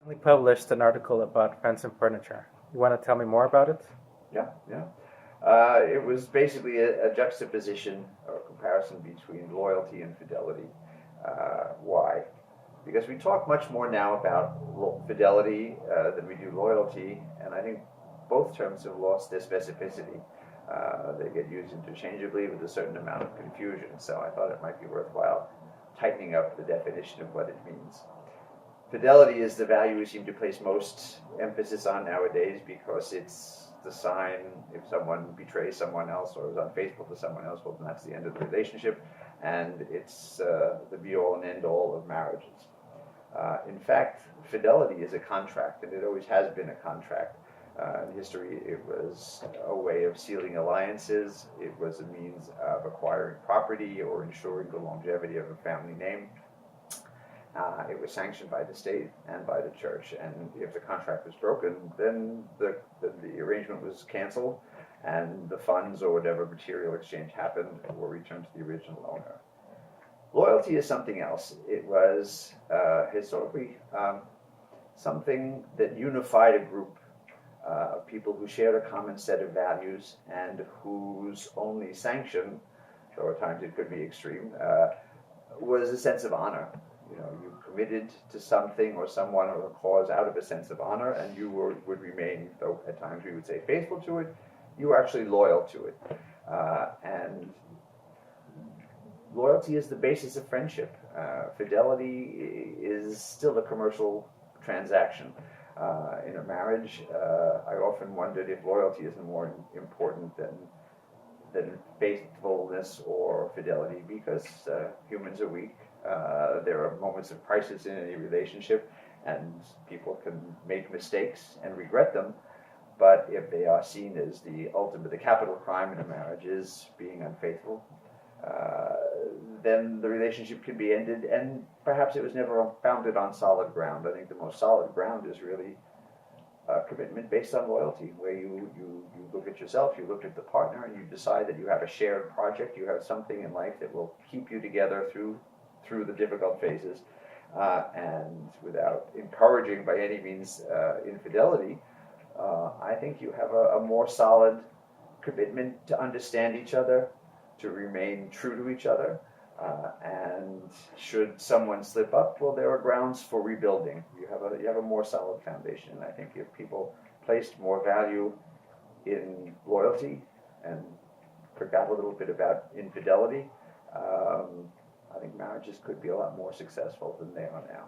Recently published an article about fence and furniture. You want to tell me more about it? Yeah, yeah. It was basically a juxtaposition or comparison between loyalty and fidelity. Why? Because we talk much more now about fidelity than we do loyalty, and I think both terms have lost their specificity. They get used interchangeably with a certain amount of confusion, so I thought it might be worthwhile tightening up the definition of what it means. Fidelity is the value we seem to place most emphasis on nowadays because it's the sign if someone betrays someone else or is unfaithful to someone else, well, then that's the end of the relationship, and it's the be-all and end-all of marriages. In fact, fidelity is a contract, and it always has been a contract. In history, it was a way of sealing alliances. It was a means of acquiring property or ensuring the longevity of a family name. It was sanctioned by the state and by the church, and if the contract was broken, then the arrangement was canceled, and the funds or whatever material exchange happened were returned to the original owner. Loyalty is something else. It was historically something that unified a group of people who shared a common set of values and whose only sanction, though at times it could be extreme, was a sense of honor. You know, you committed to something or someone or a cause out of a sense of honor, and you would remain, though at times we would say faithful to it, you were actually loyal to it. And loyalty is the basis of friendship. Fidelity is still a commercial transaction. In a marriage, I often wondered if loyalty isn't more important than faithfulness or fidelity, because humans are weak. There are moments of crisis in any relationship, and people can make mistakes and regret them. But if they are seen as the capital crime in a marriage is being unfaithful, then the relationship can be ended, and perhaps it was never founded on solid ground. I think the most solid ground is really a commitment based on loyalty, where you look at yourself, you look at the partner, and you decide that you have a shared project, you have something in life that will keep you together through the difficult phases, and without encouraging by any means infidelity, I think you have a more solid commitment to understand each other, to remain true to each other, and should someone slip up, well, there are grounds for rebuilding. You have a more solid foundation. And I think if people placed more value in loyalty and forgot a little bit about infidelity, I think marriages could be a lot more successful than they are now.